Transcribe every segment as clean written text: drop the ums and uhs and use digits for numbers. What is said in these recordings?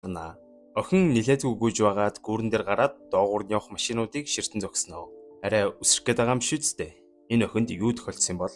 гаргана. Охин нилээдгүй гүйж байгаад гүүрэн дээр гараад доогуур нь явах машинуудыг ширтэн зогсноо. Арай үсрэх гээд байгаа юм шүү дээ. Энэ охинд юу тохиолдсон бол?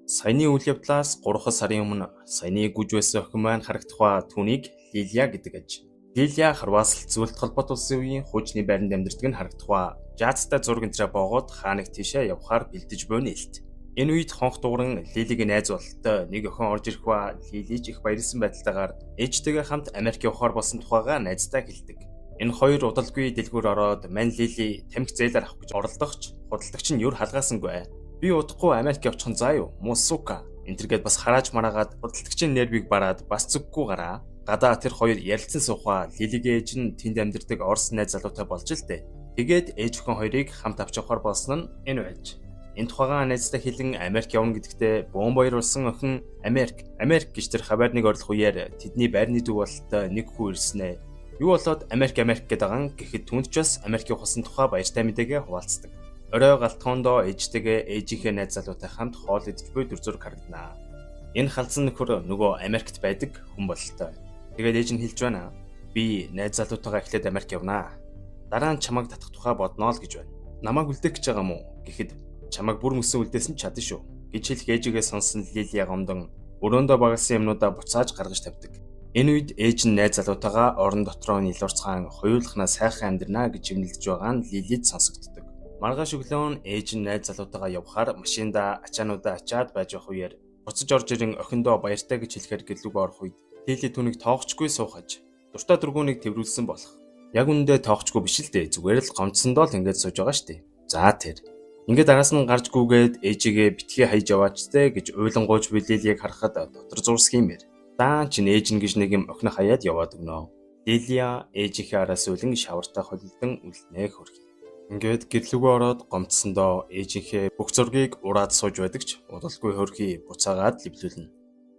Саяны үйл явдлаас 3 сарын өмнө саяны гүйж байсан охин маань харагдах ба түүнийг Лилия гэдэг аж. Лилия харваас зөвлөлт холбоот улсын үеийн хуучны байранд амьдардаг нь харагдах ба жаацтай зураг энтрэ боогоод хааныг тийшээ явахаар бэлдэж байна илт. Энэ үед хонх дууран Лилигийн найз бололтой нэг охин орж ирэх ба Лилиж их баярлсан байдалтайгаар ээжтэйгээ хамт Америк явахаар болсон тухайга найзтай хэлдэг. Энэ хоёр удалгүй дэлгүүр ороод мань Лили тамхи зээлэр авах гэж оролдохч худалдагч нь юр халгаасангүй. Би удахгүй Америк явчихсан заа юу? Мусука. Энтергээд бас харааж мараагаад худалдагчийн нервийг бараад бас зүггүй гараа. Гадаа тэр хоёр ярилцсан сууха Лилигийн ээж нь тэнд амьдардаг Орос найз залуутай болж л дээ. Тэгээд ээж охин хоёрыг хамт авч явахаар болсон нь энэ байж. Энэ тухайгаа найзтай хэлэн Америк явна гэдэгтээ бөөн баярлсан охин Америк гэж тэр хабарныг орлох үеэр тэдний байрны дүү бололтой нэг хүү ирснэ. Юу болоод Америк гэдэг байгаа гэхэд түнд ч бас Америк явахсан тухай баяртай мэдээгээ хуваалцдаг. Орой галтгоондоо ээжтэйгээ ээжийнхээ найз залуутай хамт хоол идэж буй дүр зураг харагдана. Энэ халдсан нөхөр нөгөө Америкт байдаг хүн бололтой. Тэгээд ээж нь хэлж байна. Би найз залуутайгаа эхлээд Америк явнаа. Дараа нь чамайг татах тухай бодноо л гэж байна. Намайг үлдээх гэж байгаа мó гэхэд чамайг бүр мөсөн үлдээсэн ч чадна шүү гэж хэлэх ээжигээ сонсон Лилия гомдон өрөөндөө багасан юмнуудаа буцааж гаргаж тавьдаг. Энэ үед ээж нь найз залуутайгаа орон дотроо нилуурцгаан хоёулахнаа сайхан амьдрнаа гэж хэмнэлж байгаа нь Лилид сонсогддог. Маргааш өглөө ээж нь найз залуутайгаа явхаар машинда ачаануудаа ачаад байж байх үеэр буцаж орж ирэн охиндоо баяртай гэж хэлэхээр гэлүүг орох үед Лили түүнийг тоогчгүй суухаж дуртай дургууныг тэрвүүлсэн болох. Яг үндэ тоогчгүй биш л дээ. Зүгээр л гомцсондоо л ингэж сууж байгаа штэ. За тэр. Ингээд араас нь гарч гүгээд ээжигээ битгий хайж яваачтай гэж уйлангууж Лилийг харахад дотор зурсх юмэр. Даан ч ээж нь гэж нэг юм охин хаяад яваад өгнө. Лилия ээжийнхээ араас үлэн шавартай холилдон үлднэ хөрхи. Ингээд гэрлүүгөө ороод гомцсондоо ээжийнхээ бүх зургийг ураад сууж байдаг ч удалгүй хөрхи буцаагаад ливлүүлнэ.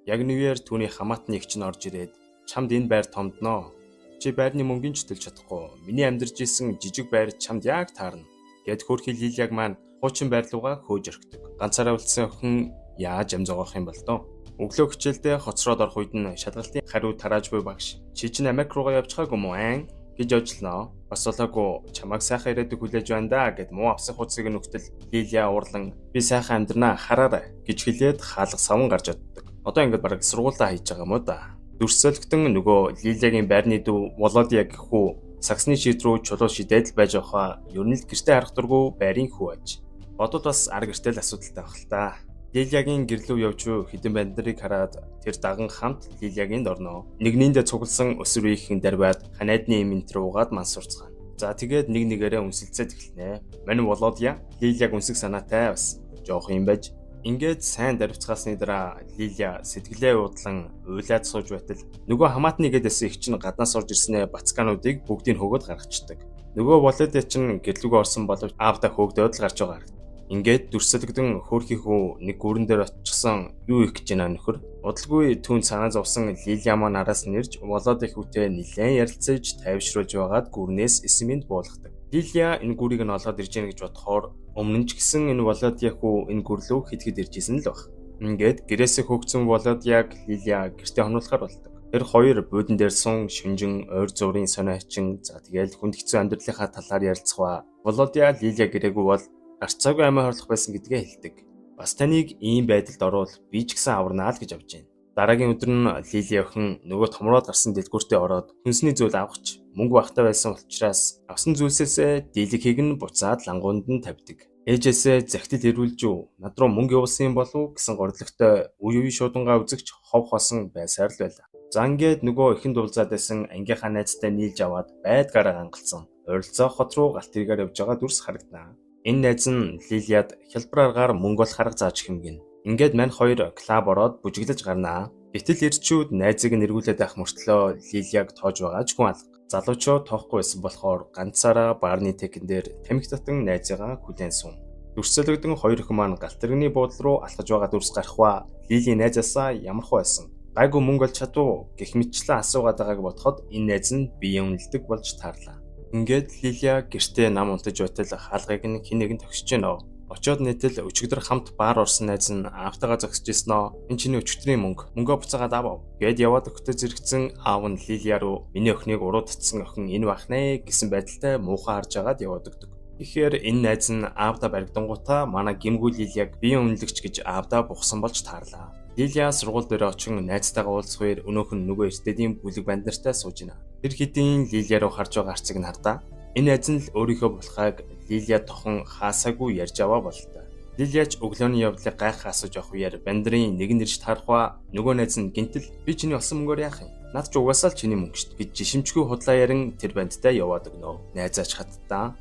Яг нүгээр түүний хамаатны эгч нь орж ирээд чамд энэ байр томдноо. Чи байрны мөнгөний ч төлж чадахгүй. Миний амьдарч исэн жижиг байр чамд яг таарна. Гэт хөрхи Лилияг маань хуучин байр руугаа хөөж орхидог. Ганцаараа үлдсэн охин яаж зогоох юм бол доо. Өглөө хичээлдээ хоцроод орох үед нь шалгалтын хариу тарааж буй багш. Чи чинь Америк руугаа явж байгаагүй мó айн гэж ожилноо. Бас болоогүй чамайг сайхан ирээдүг хүлээж байна да гэд муу авсан хуцыг нөхтөл Лилия уурлан би сайхан амьдрнаа хараарай гэж хэлээд хаалга савн гарч оддог. Одоо ингээд бараг сургуулаа хийж байгаа мó да. Дүрсэлгтэн нөгөө Лилиягийн байрны дүү Володя гэх хүү саксны шийд рүү чулуу шидээд л байж байхаа ер нь л гэртээ харах дургу байрын хүү аж. Бодод бас ар гэртэл асуудалтай байх л та. Лилиягийн гэрлүү явж хэдэн банд нарыг хараад тэр даган хамт Лилиягийн дорноо. Нэгнийндээ цугласан өсвөр ихэн дарбаад ханайдны имэнт руугаад мансурцгаана. За тэгээд нэг нэгээрээ үнсэлцээд эхэлнэ. Мань Володя Лилияг үнсэх санаатай бас жоох юм байж. Ингээд сайн дарвцгаасны дараа Лилия сэтгэлээ уудлан уйлаад сууж байтал нөгөө хамаатны гэдэс их чинь гаднаас орж ирснэ бацкануудыг бүгдийг хөгөөд гаргацдаг. Нөгөө Володя чинь гэрлүүгөө орсон боловч аавда хөөгдөөд л гарч байгаа. Ингээд дүрсэлгдэн хөөрхий хүү нэг гүрэн дээр очихсан юу их гэж байна нөхөр. Удалгүй түүн санаа зовсон Лилия маань араас нэрж Володя хүүтэй нэлээд ярилцаж тайвшруулж байгаад гүрнээс эсэмэнд буулгадаг. Лилия энэ гүрийг нь олгоод ирж яах гэж бодохоор өмнө нь ч гэсэн энэ Володя хүү энэ гүрлөө хэд иржсэн л баг. Ингээд гэрээсээ хөөгцөн Володяг Лилия гэртээ хонуулахар болдог. Тэр хоёр буудан дээр сун шинжин ойр зургийн сониочин за тэгэл хүндгцэн амьдралынхаа талаар ярилцах ба Володя Лилия гэрээгүй бол гарцаагүй амиа хорлох байсан гэдгээ хэлдэг. Бас таныг ийм байдалд орвол би ч гэсэн аварнаа л гэж авж байна. Дараагийн өдөр нь Лилия охин нөгөө томроод гарсан дэлгүүртээ ороод хүнсний зүйл авахч мөнгө багтаа байсан учраас авсан зүйлсээсээ дийлэхийг нь буцаад лангуунд нь тавьдаг. Ээжээсээ захидал ирүүлж юу над руу мөнгө явуулсан юм болов гэсэн гордлогтой үе шуудангаа үзэгч хов хосон байсаар л байлаа. За ингээд нөгөө ихэн дулзаад байсан ангийнхаа найзтай нийлж аваад байдгаараа хангалцсан. Ойролцоо хот руу галт тэргээр явж байгаа дүрс харагдана. Энэ найз нь Лилияд хялбар аргаар мөнгө бол харга зааж хэмгэн. Ингээд мань хоёр клуб ороод бүжиглэж гарнаа. Гэтэл ирчүүд найзыг нэргүүлээд авах мөртлөө Лилияг тоож байгаа ч хүн алга. Залуучууд тоохгүй байсан болохоор ганцаараа баарны текэн дээр тамхи татан найзыгаа хүлээн сум. Дүрсэлгдэн хоёр охин маань галтэргний буудлын руу алхаж байгаа дүрс гарах ба Лилийн найзаасаа ямархуу байсан. Гайгүй мөнгө олж чадуу гэх мэтчлэн асуугаад байгааг бодоход энэ найз нь биеийн үнэлдэг болж таарлаа. Ингээд Лилия гэртээ нам унтаж байтал хаалгыг нь хэн нэгэн тогсож гэнэ. Очоод нийтэл өчигдөр хамт баар орсон найз нь аавтайгаа зогсож ирсэн нөө. Энэ чиний өчигдрийн мөнгөө буцаагаад авав. Гэд яваад өгтө зэрэгцэн аав нь Лилия руу миний охиныг уруудцсан охин энэ байх нэ гэсэн байдалтай муухай харж агаад яваад өгдөг. Тэгэхээр энэ найз нь аавда баригдангуудаа манай гимгүү Лилияг биеийн үнэлэгч гэж аавда бухсан болж таарлаа. Лилия сургууль дээр очин найзтайгаа уулзах үеэр өнөөх нь нөгөө эртдийн бүлэг банд нартай сууж байна. Тэр хэдийн Лилия руу харж байгаа арцыг нь хардаа. Энэ найз нь л өөрийнхөө болохыг Лилия тохон хаасаагүй ярьж аваа болтой. Лилияч өглөөний явдлыг гайхах асууж авах үеэр бандарын нэгэн нэрж тарахва нөгөө найз нь гинтэл би чиний олсон мөнгөөр яах юм? Над ч угаасаа л чиний мөнгө шүү гэж жишимчгүй худлаа ярин тэр бандтай яваад өгнө. Найзаач хатдаа.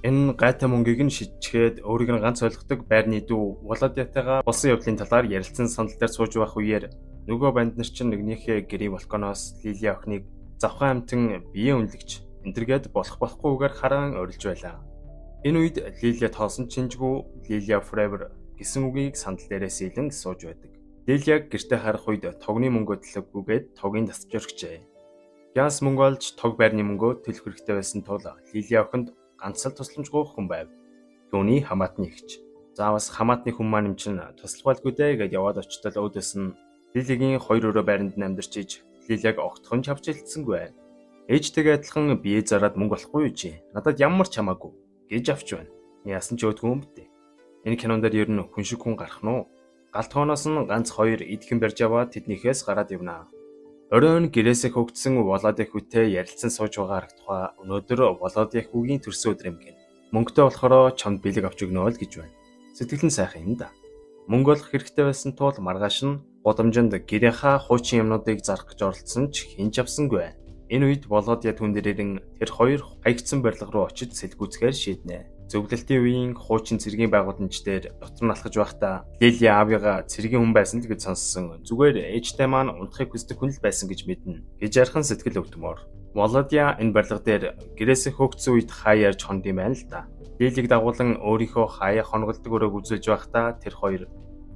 Энэ гайтай мөнгийг нь шидчихэд өөрийг нь ганц ойлгодог байрны дүү Володятайгаа болсон явдлын талаар ярилцсан сандал дээр сууж байх үеэр нөгөө банд нар чинь нэгнийхээ гэрээ балконоос Лилия охиныг завхан амтан биеэ үнэлэгч энтергээд болохгүйгээр хараан орилж байлаа. Энэ үед Лилия тоосон чинжгүй Лилия Forever гэсэн үгийг сандал дээрээс илэн сууж байдаг. Лилияг гэртээ харах үед тогны мөнгөө төлөхгүйгээд тогийн тасч өргөжээ. Гяс мөнгө олж тог байрны мөнгөө төлөх хэрэгтэй байсан тул Лилия охинд ганц л тусламжгүй хүн байв. Түүний хамаатны эгч. Заавас хамаатны хүн маань юм чин туслахгүйдээ гэж яваад очтол өөдөөс нь Лилигийн хоёр өрөө байранд амьдарч иж Лилияг огтхон чавч хэлцсэнгүй. Ээжтэйгээ адилхан бие зараад мөнгө олохгүй юу чи? Надад ямар ч хамаагүй гэж авч байна. Яасан ч өөдгөө юм битээ. Энэ кинон дээр ер нь хүн шиг хүн гарах нь уу? Галтгооноос нь ганц хоёр идхэн барьж аваад тэднийхээс гараад явнаа. Оройн гэрээсээ хөгжсөн Володя хүүтэй ярилцсан сууж байгаа харагдахаа өнөөдөр Володя хүүгийн төрсөн өдөр юм гин. Мөнгөтэй болохоор чамд бэлэг авч өгнө л гэж байна. Сэтгэл нь сайхан юм да. Мөнгө олох хэрэгтэй байсан тул маргааш нь гудамжинд гэрийнхаа хуучин юмнуудыг зарах гэж оролцсон ч хинж авсангүй. Энэ үед Володя түн дээрэн тэр хоёр хаягдсан барилга руу очиж сэлгүүцгээр шийднэ. Зөвлөлтийн үеийн хуучин цэргийн байгууламждэр дотор нь алхаж байхдаа Лилия аавыгаа цэргийн хүн байсан л гэж сонссон. Зүгээр ээжтэй маань унтахыг хүсдэг хүн л байсан гэж мэднэ. Гэж ярхан сэтгэл өвдмөр. Володя энэ барилга дээр гэрээсээ хөөгцсөн үед хаа ярьж хонд юм байна л да. Лилийг дагуулan өөрийнхөө хаяа хонголдог өрөөг үзүүлж байхдаа тэр хоёр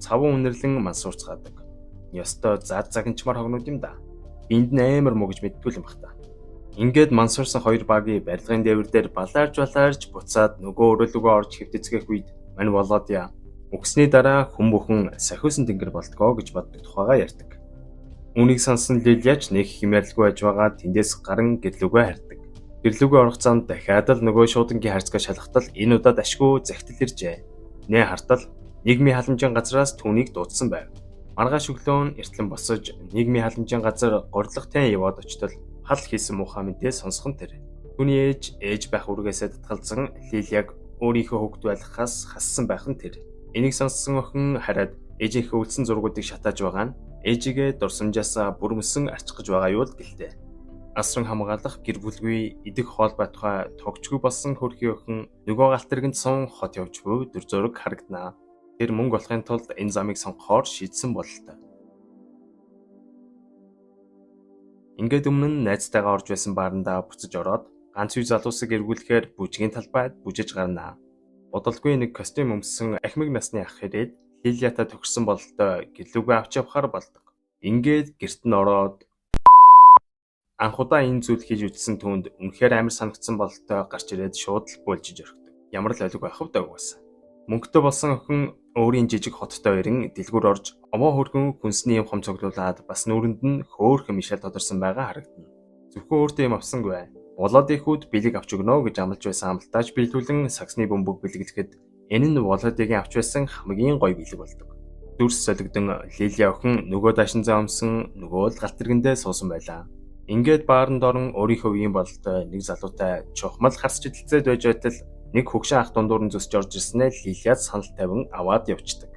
цаван үнэрлэн мансуурцгаадаг. Ёстой зад загинчмар хогнууд юм да. Энд нээр муу гэж мэдтгүй юм бах та. Ингээд мансуурсан хоёр багийн барилгын дээвэр дээр балаарж буцаад нөгөө өрөөлөгөө орж хэвдэцгэх үед мань Володя өгсний дараа хүн бүхэн сахиусан тэнгэр болдгоо гэж боддог тухайга ярьдаг. Үүнийг сонсон Лилияч нэг хэмэрлгүй байж байгаа тэндээс гарan гэрлүүгөө хардаг. Гэрлүүгөө орох замд дахиад л нөгөө шуудангийн харьцгаа шалгахтал энэ удаад ашгүй захидал иржээ. Нэ хартал нийгмийн халамжийн газраас түүнийг дуудсан байв. Маргааш өглөө нь эртлэн босож нийгмийн халамжийн газар горилготой яваад очтол хал хийсэн муухай мэдээ сонсхон тэр. Түүний ээж байх үргээсээ татгалзсан Лилияг өөрийнхөө хөвгт байлгахаас хассан байх нь тэр. Энийг сонссон охин хараад ээжийнхээ үлдсэн зургуудыг шатааж байгаа нь ээжигээ дурсамжаасаа бүрмөсөн арчих гэж байгаа юу л гэлтэй. Асран хамгаалах гэр бүлгүй идэх хоол байтугай тогчгүй болсон хөрхий охин нөгөө галтэргэнд сун хот явж буй дүр зураг харагданаа. Тэр мөнгө олохын тулд энэ замыг сонгохоор шийдсэн бололтой. Ингээд өмнө нь найзтайгаа орж байсан баарандаа буцаж ороод ганц үе залуусыг эргүүлэхээр бүжгийн талбайд бүжиж гарнаа. Бодолгүй нэг костюм өмссөн ахмиг насны ах ирээд Лилиятай төгссөн бололтой гэлүүгээ авч явахаар болдог. Ингээд гэрт нь ороод анхудаа энэ зүйл хийж үтсэн түнд үнэхээр амар санагдсан бололтой гарч ирээд шууд л буулжиж орхидог. Ямар л ойлгүй ах вэ угаасаа. Мөнгөтэй болсон охин өөрийн жижиг хоттой ирэн дэлгүүр орж овоо хөргөн хүнсний юм хом цоглуулад бас нүрэнд нь хөөхөн мишэл тодорсон байгаа харагдана. Зөвхөн өөртөө юм авсангүй. Володя хүүд бэлэг авч өгнө гэж амлаж байсан амлалтаач бэлтүүлэн саксны бөмбөг бэлгэлэхэд энэ нь Володягийн авч байсан хамгийн гоё бэлэг болдог. Дүрс солигдсон Лилия охин нөгөө дашин заа өмсөн нөгөө л галтэргэндээ суусан байлаа. Ингээд бааранд орон өөрийнхөө үеийн бололтой нэг залуутай чухмал харсч идэлцээд байж байтал нэг хөгшин ах дундуур нь зөсч орж ирснээр Лилияд санал тавин аваад явцдаг.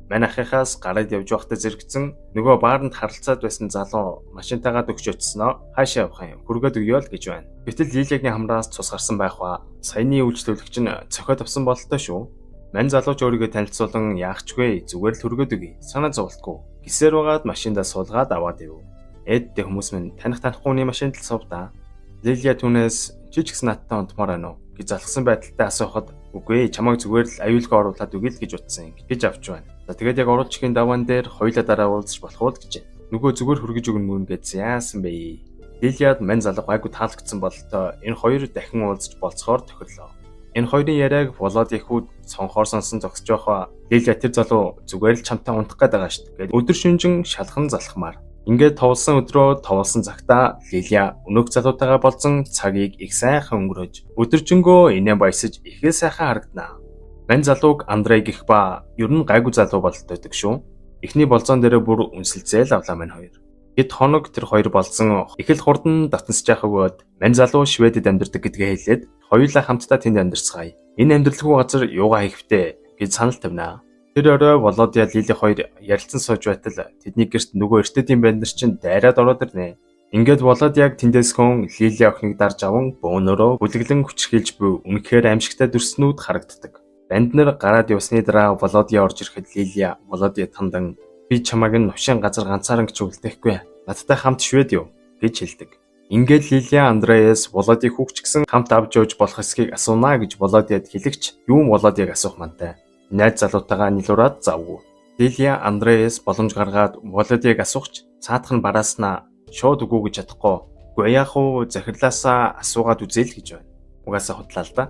Мань ахыхаас гараад явж байхдаа зэрэгцэн нөгөө бааранд харалцаад байсан залуу машинтайгаа дөгч очсноо хаашаа явах юм хүргээд өгөө л гэж байна. Гэтэл Лилиягийн хамраас цус гарсан байх ба саяны үйлчлүүлэгч нь цохиод авсан бололтой шүү. Мань залууч өөрийгөө танилцуулан яахчгүй зүгээр л хүргээд өгье. Санаа зовлтгүй. Гисээр байгаад машиндаа суулгаад аваад ив. Эддээ хүмүүс минь танихгүй машинд л сувдаа. Лилия түүнээс чи ч гэсэн надтай унтмаар байна уу гэж залхсан байдалтай асуухад үгүй чамайг зүгээр л аюулгүй оруулаад өгье л гэж утсан гэж авч байна. За тэгээд яг оруулчгийн даваан дээр хоёулаа дараа уулзч болох уу гэж. Нөгөө зүгээр хөргөж өгнө мөн гэж яасан бэ? Лилияд мань залуу гайгүй таалагдсан бололтой энэ хоёр дахин уулзч болцохоор тохирлоо. Энэ хоёрын яриаг Володя хүүд сонхоор сонсон зогсож байхаа Лилия тэр залуу зүгээр л чамтай унтах гээд байгаа шүү дээ. Өдөр шөнөжин шалхан залхмаар. Ингээд товлсон өдрөө товлсон цагтаа Лилия өнөөх залуутайгаа болсон цагийг их сайхан өнгөрөөж өдөржингөө инээ баясаж ихээ сайхан харагданаа. Мань залууг Андрей гэх ба ер нь гайгүй залуу болтойдаг шүү. Эхний болзоон дээрээ бүр үнсэлцээл авлаа мань хоёр. Хэд хоног тэр хоёр болсон их л хурдан татансж яах өгөөд мань залуу Шведэд амьдардаг гэдгээ хэлээд хоёулаа хамтдаа тэнд амьдарцгаая. Энэ амьдралгүй газар юугаа хийхвтэ гэж санал тавина. Тэр орой Володя Лили хоёр ярилцсан сууж байтал тэдний гэрт нөгөө эртэдийн банд нар чинь дайраад ороод ирнэ. Ингээд Володяг тэндээс хүн Лили охиныг дарж аван бөөнөрөө бүлэглэн хүчрхийлж буй үнэхээр аимшигтай дүрснүүд харагддаг. Банд нар гараад явсны дараа Володя орж ирэхэд Лилия Володя тандан би чамайг новшин газар ганцаараа гэж үлдээхгүй. Надтай хамт Швед юу гэж хэлдэг. Ингээд Лилия Андреас Володя хүүхч гисэн хамт авч явж болох эсхийг асуунаа гэж Володяд хэлэгч юун Володяг асуух мантай. Найз залуутайгаа нийлураад завгүй. Лилия Андреас боломж гаргаад Володяг асуухч цаатах нь барааснаа шууд үгүй гэж чадахгүй. Үгүй яах вэ захирлаасаа асуугаад үзээл гэж байна. Угаасаа худлаа л да.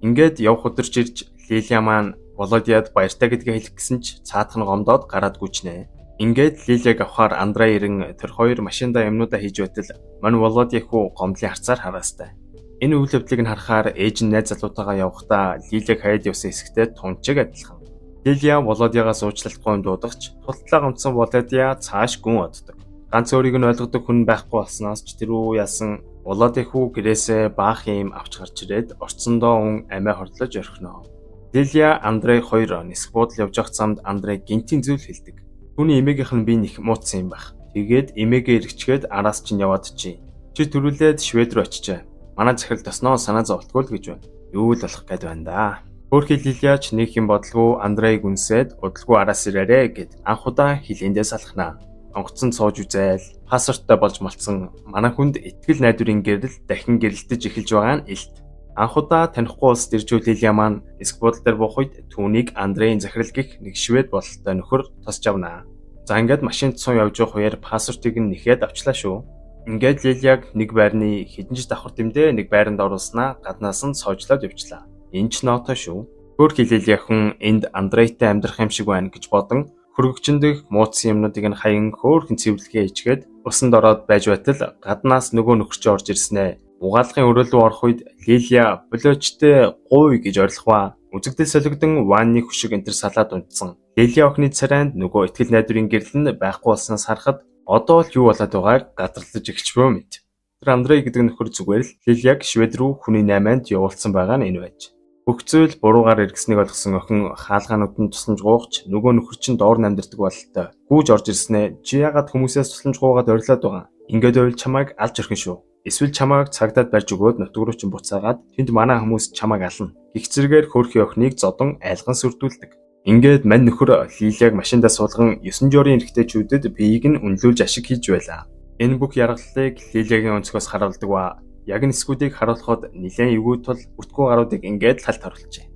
Ингээд явх өдөрж ирж Лилия маань Володяд баяртай гэдгээ хэлэх гэсэн ч цаатах нь гомдоод гараад гүйчнэ. Ингээд Лилияг авахаар Андрей ирэн тэр хоёр машиндаа юмнуудаа хийж байтал мань Володя хүү гомдлын харцаар хараастай. Энэ үйл явдлыг нь харахаар ээж нь найз залуутайгаа явахдаа Лилияг хаяад явсан хэсэгтээ тунчиг адилхан. Лилия Володягаас уучлалтгүй дуудагч тултлаа гомдсон Володя цааш гүн оддог. Ганц өөрийг нь ойлгодог хүн байхгүй болсноос ч тэр үү яасан Володя хүү гэрээсээ баах юм авч гарч ирээд орцсондоо ун амиа хордлож орхино. Лилия Андрей хоёр нисэх буудал явж явах замд Андрей гинтийн зүйл хэлдэг. Түүний эмээгийнх нь би нэг мууцсан юм байх. Тэгээд эмээгээ эргэчгээд араас чинь яваад чи төрүүлээд Швед рүү очижээ. Манай захирал тосноо санаа зовтгоо л гэж байна. Юу л болох гээд байна да. Хөөрхий Лилияч нэг юм бодлого Андрейг үнсээд удалгүй араас ирээрээ гэд анх удаа хилэндээ салхнаа. Онгоцон цоож үзээл пассворттой болж малцсан манай хүнд итгэл найдварын гэрэл дахин гэрэлтэж эхэлж байгаа нь илт. Анх удаа танихгүй улсад ирж Лилия маань эск буудлын дээр буух үед түүнийг Андрейн захирал гих нэг Швед бололтой нөхөр тосч авнаа. За ингээд машинд цун явж явах үеэр пассвортыг нь нэхэд авчлаа шүү. Ингээд Лилияг нэг байрны хідэнж давхар тэмдээ нэг байранд оруулснаа гаднаас нь соожлоод явчлаа. Энэ ч ноото шүү. Хөөрхий Лилия хүн энд Андрейтай амьдрах юм шиг байна гэж бодон хөргөгчөндөх мууцсан юмнуудыг нь хаян хөөрхөн цэвэрлэгээ ичгээд усанд ороод байж байтал гаднаас нөгөө нөхөрч орж ирснэ. Угаалгын өрөө рүү орох үед Лилия болоочтой гуй гэж орилохва. Үзэгдэл солигдсон ванны хүшиг энтер салаад унтсан. Лилия охины царайнд нөгөө итгэл найдварын гэрэл нь байхгүй болсноос харахад одоо л юу болоод байгааг гадарлаж ихчвөө мэд. Тэр Андрей гэдэг нөхөр зүгээр л Лилияг Швед рүү хүний 8-нд явуулсан байгаа нь энэ байж. Бүх зүйл буруугаар иргэснийг ойлгосон охин хаалгаанууд нь тусламж гуйгч нөгөө нөхөр чинь доор намдэрдэг бололтой. Гүүж орж ирснэ. Чи яагаад хүмүүсээс тусламж гуйгаад орилоод байгаа? Ингээд байвал чамайг алж орхин шүү. Эсвэл чамайг цагдаад барьж өгөөд нутг руу чинь буцаагаад тэнд манай хүмүүс чамайг ална. Гих зэрэгээр хөөрхий охиныг зодон айлган сүрдүүлдэг. Ингээд мань нөхөр Лилияг машиндаа суулган 9 жорын эрэгтэйчүүдэд биеийг нь үнэлүүлж ашиг хийж байлаа. Энэ бүх яргаллыг Лилиягийн өнцгөөс харуулдаг ба яг нь эсгүүдийг харуулхад нэлээд эвгүй тул бүтгүү гаруудыг ингээд талд харуулжээ.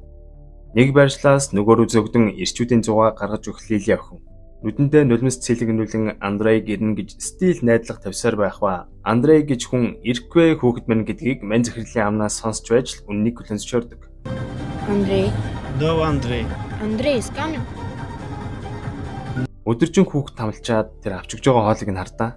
Нэг байршлаас нөгөө рүү зөгдөн ирчүүдийн зугаа гаргаж өгөх Лилия охин. Нүдэндээ нулимс цэлэгнүүлэн Андрейг ирнэ гэж стил найдлага тавьсаар байх ба Андрей гэж хүн ирэхгүй хүүхэд мань гэдгийг мань захирлын амнаас сонсч байж л үннийг хүлэнсчөрдөг. Андрей. No, Андрей. Андрей is coming. Өдөржин хүүхэд тамлчаад тэр авч өгж байгаа хоолыг нь хардаа.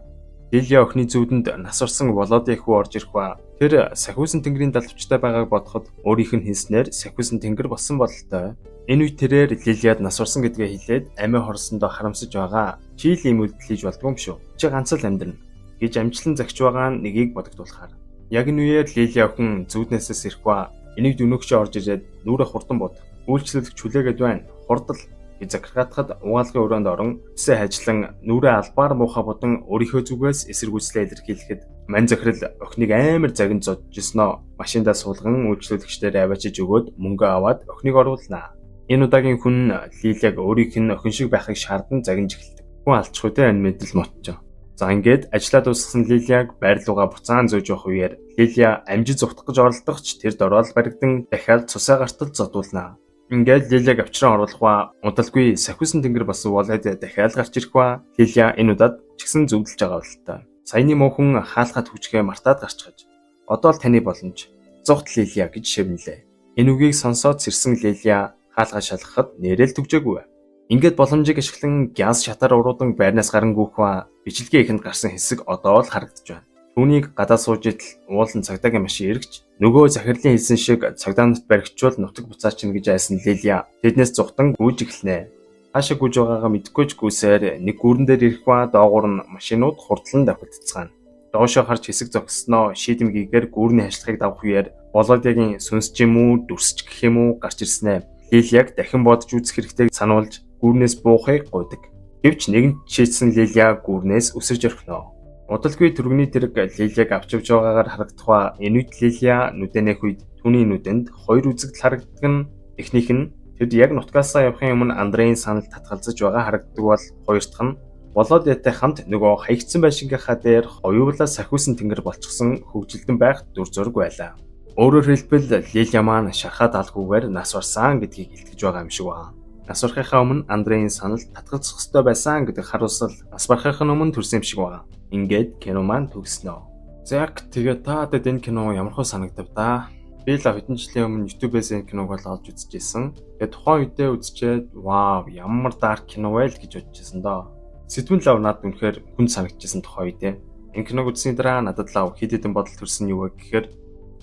Лилия охины зүудэнд нас орсон Володя хүү орж ирэх ба тэр сахиусан тэнгэрийн далавчтай байгааг бодоход өөрийнх нь хэлснээр сахиусан тэнгэр болсон бололтой. Энэ үед тэрээр Лилияд нас орсон гэдгээ хэлээд амиа хорсондоо харамсаж байгаа. Чи л ийм үйлдэл хийж болдгоо юм шүү. Чи ганц л амьдрна гэж амжилан загч байгаа нь нэгийг бодогдуулахаар. Яг энэ үеэр Лилия охин зүуднээсээс ирэх ба энийг дөнөөгчөө орж ирээд нүрэ хурдан бод. Үйлчлүүлэх чүлээгээд байна. Хурдал гэж захиргаатахад угаалгын өрөөнд орон эсээ хажлан нүрэ албаар муухай бодон өөрийнхөө зүгээс эсэргүүцлээ илэрхийлэхэд мань захирал охиныг амар загин зодчихсноо машиндаа суулган үйлчлүүлэгчдээр аваачиж өгөөд мөнгө аваад охиныг оруулнаа. Энэ удаагийн хүн Лилияг өөрийнх нь охин шиг байхыг шаардсан загинж эхэлдэг. Хүн алчгүй те энэ мэдэл мотчоо. За ингээд ажиллаад дуусгасан Лилияг байр руугаа буцаан зөөж явах үеэр Лилия амжид зүхтах гэж оролдох ч тэр дорол баригдан дахиад цусаа гартал зодуулнаа. Ингээд Лилияг авчран оруулах ба удалгүй сахиусан тэнгэр басан Володя дахиад гарч ирэх ба Лилия энэ удаад ч гэсэн зүвдэлж байгаа бололтой. Саяны мөн хаалхад хүчгээ мартаад гарч гаж. Одоо л таны боломж. Зогт Лилия гэж шивнэлээ. Энэ үгийг сонсоод сэрсэн Лилия хаалгаа шалгахад нэрэл төгжөөгүй. Ингээд боломжийг ашиглан гяз шатаар уруудан байрнаас гарan гүйхва бичлэгийн ихэнд гарсан хэсэг одоо л харагдаж байна. Түүнийг гадаа сууж идэл уулан цагдаагийн машин эргэж нөгөө захирлын хэлсэн шиг цагдаа нарт баригчвал нутаг буцаачин гэж айсан Лилия тэднээс зүхтан гүйж эхэлнэ. Хаашаа гүйж байгаагаа мэдэхгүй ч гүйсээр нэг гүрэн дээр ирэх ба доогуур нь машинууд хурдлан давхицгаана. Доошоо харж хэсэг зогсноо шийдэмгийгээр гүүрний хашлахыг давах үеэр Володягийн сүнсч юм уу дүрсч гэх юм уу гарч ирснэ. Лилияг дахин бодож үзэх хэрэгтэй сануулж гүүрнээс буухыг гуйдаг. Гэвч нэгэн шийдсэн Лилия гүүрнээс өсөж орхино. Удалгүй түргэний тэрэг Лилияг авч явж байгаагаар харагдах ба энэ үед Лилия нүдэнэх үед түүний нүдэнд хоёр үзэгдэл харагддаг нь эхнийх нь тэд яг нутгаасаа явахын өмнө Андрейн санал татгалзаж байгаа харагддаг бол хоёр дахь нь Володятай хамт нөгөө хаягдсан байшингийнхаа дээр хоёулаа сахиусан тэнгэр болчихсон хөгжилдөн байх дүр зураг байлаа. Өөрөөр хэлбэл Лилия маань шархаад алгүйгээр нас барсан гэдгийг илтгэж байгаа юм шиг байна. Нас барахынхаа өмнө Андрейн санал татгалзах ёстой байсан гэдэг харуулсал нас барахын өмнө төрсөн юм шиг байна. Ингээд кино маань төгснө. За тэгээ та дэд энэ кино ямар хөө санагдав да? Би л хэдэн жилийн өмнө YouTube-ээс энэ киног олж үзчихсэн. Тэгээ тухайн үедээ үзчихэд вау ямар dark кино вэ л гэж бодчихсон доо. Сэдвэн лав надад үнэхээр хүнд санагдчихсан тухайн үедээ. Энэ киног үзсний дараа надад лав хэд хэдэн бодол төрсөн юу вэ гэхээр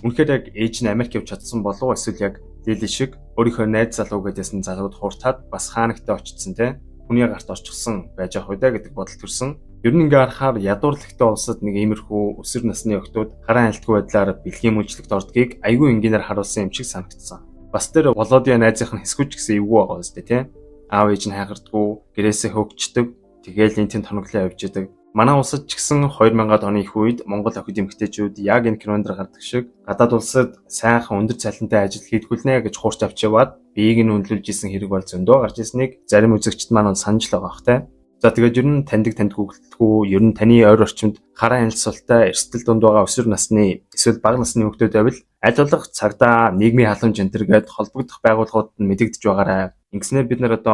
үнэхээр яг ээж нь Америк явж чадсан болов эсвэл яг Лили шиг өөрийнхөө найз залуу гэдээсэн залууд хууртаад бас хаанагтай очсон те хүний гарт орчихсон байж ах үдэ гэдэг бодол төрсөн. Ер нь ингээ харахаар ядуурлагтай улсад нэг иймэрхүү өсвөр насны охтууд хараа айлтгүй байдлаар бэлгийн мүжлэгт ордгийг айгүй энгийнээр харуулсан юм шиг санагдсан. Бас тэр Володя найзынх нь хэсгүүч гэсэн эвгүй байгаа үстэй те. Аав ээж нь хайгардгүй, гэрээсээ хөвгчдөг, тэгээл энтэн тоноглоо явж идэг. Манай улсад ч гэсэн 2000-ад оны их үед Монгол охид эмэгтэйчүүд яг энэ кинонд гардаг шиг гадаад улсад сайхан өндөр цалинтай ажил хийдгүүлнэ гэж хуурч авч яваад биеийг нь үнэлүүлж исэн хэрэг бол зөндөө гарч ирснийг зарим үзэгчид маань санаж л байгаа бах те. За тэгээд ер нь танд гүйлтгүй ер нь таны ойр орчимд хараа хяналттай эрсдэл дунд байгаа өсвөр насны эсвэл бага насны хүүхдүүд байвал аль болох цагдаа нийгмийн халамж энэ төр гээд холбогдох байгууллагууд нь мэдэгдэж байгаарай. Ингэснээр бид нар одоо